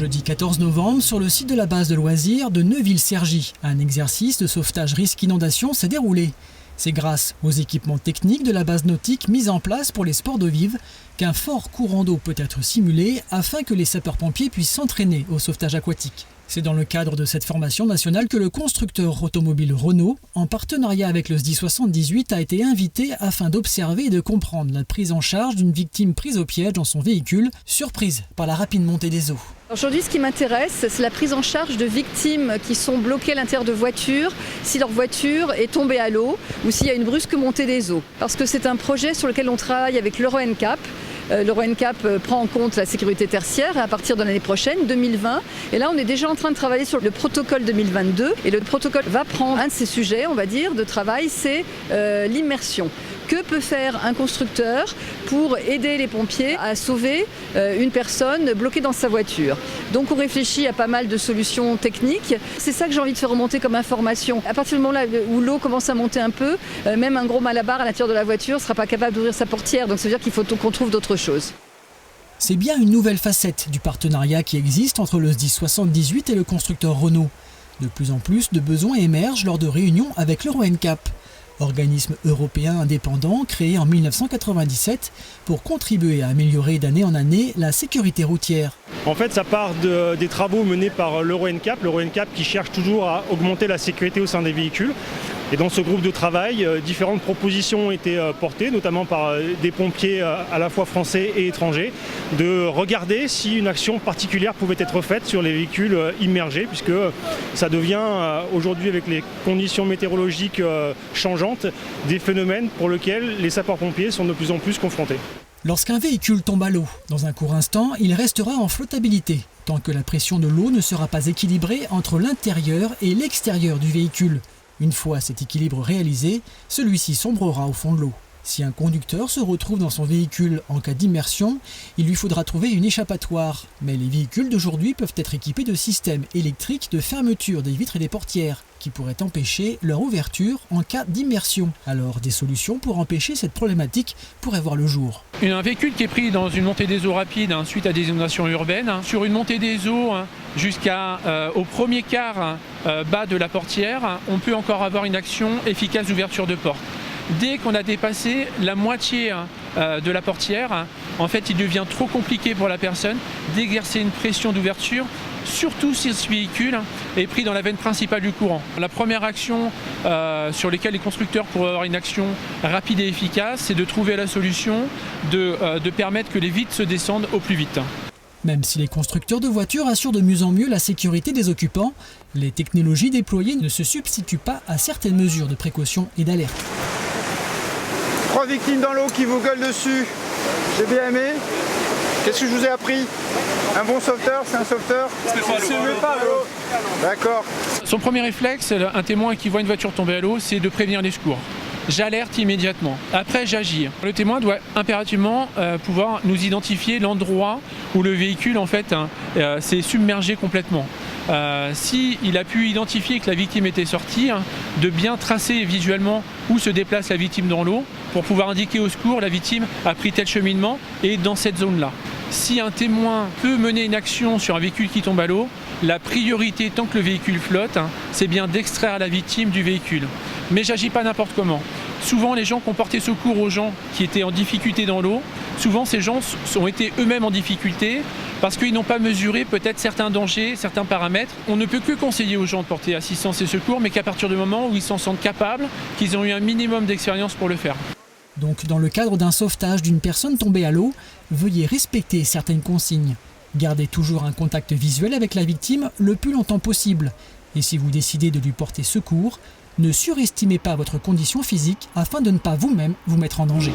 Jeudi 14 novembre, sur le site de la base de loisirs de Neuville-Cergy, un exercice de sauvetage risque inondation s'est déroulé. C'est grâce aux équipements techniques de la base nautique mis en place pour les sports d'eau vive qu'un fort courant d'eau peut être simulé afin que les sapeurs-pompiers puissent s'entraîner au sauvetage aquatique. C'est dans le cadre de cette formation nationale que le constructeur automobile Renault, en partenariat avec le SDI 78, a été invité afin d'observer et de comprendre la prise en charge d'une victime prise au piège dans son véhicule, surprise par la rapide montée des eaux. Aujourd'hui, ce qui m'intéresse, c'est la prise en charge de victimes qui sont bloquées à l'intérieur de voitures si leur voiture est tombée à l'eau ou s'il y a une brusque montée des eaux. Parce que c'est un projet sur lequel on travaille avec l'Euro NCAP. L'Euro NCAP prend en compte la sécurité tertiaire à partir de l'année prochaine, 2020. Et là, on est déjà en train de travailler sur le protocole 2022. Et le protocole va prendre un de ces sujets, on va dire, de travail, c'est l'immersion. Que peut faire un constructeur pour aider les pompiers à sauver une personne bloquée dans sa voiture? Donc on réfléchit à pas mal de solutions techniques. C'est ça que j'ai envie de faire remonter comme information. À partir du moment là où l'eau commence à monter un peu, même un gros malabar à l'intérieur de la voiture ne sera pas capable d'ouvrir sa portière. Donc ça veut dire qu'il faut qu'on trouve d'autres choses. C'est bien une nouvelle facette du partenariat qui existe entre le SDI 78 et le constructeur Renault. De plus en plus de besoins émergent lors de réunions avec l'Euro NCAP, organisme européen indépendant créé en 1997 pour contribuer à améliorer d'année en année la sécurité routière. En fait, ça part des travaux menés par l'Euro NCAP qui cherche toujours à augmenter la sécurité au sein des véhicules. Et dans ce groupe de travail, différentes propositions ont été portées, notamment par des pompiers à la fois français et étrangers, de regarder si une action particulière pouvait être faite sur les véhicules immergés, puisque ça devient aujourd'hui, avec les conditions météorologiques changeantes, des phénomènes pour lesquels les sapeurs-pompiers sont de plus en plus confrontés. Lorsqu'un véhicule tombe à l'eau, dans un court instant, il restera en flottabilité, tant que la pression de l'eau ne sera pas équilibrée entre l'intérieur et l'extérieur du véhicule. Une fois cet équilibre réalisé, celui-ci sombrera au fond de l'eau. Si un conducteur se retrouve dans son véhicule en cas d'immersion, il lui faudra trouver une échappatoire. Mais les véhicules d'aujourd'hui peuvent être équipés de systèmes électriques de fermeture des vitres et des portières, qui pourraient empêcher leur ouverture en cas d'immersion. Alors des solutions pour empêcher cette problématique pourraient voir le jour. Un véhicule qui est pris dans une montée des eaux rapide suite à des inondations urbaines, sur une montée des eaux jusqu'au premier quart bas de la portière, on peut encore avoir une action efficace d'ouverture de porte. Dès qu'on a dépassé la moitié de la portière, en fait, il devient trop compliqué pour la personne d'exercer une pression d'ouverture, surtout si ce véhicule est pris dans la veine principale du courant. La première action sur laquelle les constructeurs pourraient avoir une action rapide et efficace, c'est de trouver la solution de permettre que les vitres se descendent au plus vite. Même si les constructeurs de voitures assurent de mieux en mieux la sécurité des occupants, les technologies déployées ne se substituent pas à certaines mesures de précaution et d'alerte. 3 victimes dans l'eau qui vous gueulent dessus. J'ai bien aimé. Qu'est-ce que je vous ai appris? Un bon sauveteur, c'est un sauveteur? C'est pas l'eau. D'accord. Son premier réflexe, un témoin qui voit une voiture tomber à l'eau, c'est de prévenir les secours. J'alerte immédiatement. Après, j'agis. Le témoin doit impérativement pouvoir nous identifier l'endroit où le véhicule en fait s'est submergé complètement. S'il a pu identifier que la victime était sortie, de bien tracer visuellement où se déplace la victime dans l'eau pour pouvoir indiquer au secours la victime a pris tel cheminement et est dans cette zone-là. Si un témoin peut mener une action sur un véhicule qui tombe à l'eau, la priorité tant que le véhicule flotte, c'est bien d'extraire la victime du véhicule. Mais j'agis pas n'importe comment. Souvent, les gens qui ont porté secours aux gens qui étaient en difficulté dans l'eau, souvent ces gens ont été eux-mêmes en difficulté parce qu'ils n'ont pas mesuré peut-être certains dangers, certains paramètres. On ne peut que conseiller aux gens de porter assistance et secours, mais qu'à partir du moment où ils s'en sentent capables, qu'ils ont eu un minimum d'expérience pour le faire. Donc, dans le cadre d'un sauvetage d'une personne tombée à l'eau, veuillez respecter certaines consignes. Gardez toujours un contact visuel avec la victime le plus longtemps possible. Et si vous décidez de lui porter secours, ne surestimez pas votre condition physique afin de ne pas vous-même vous mettre en danger.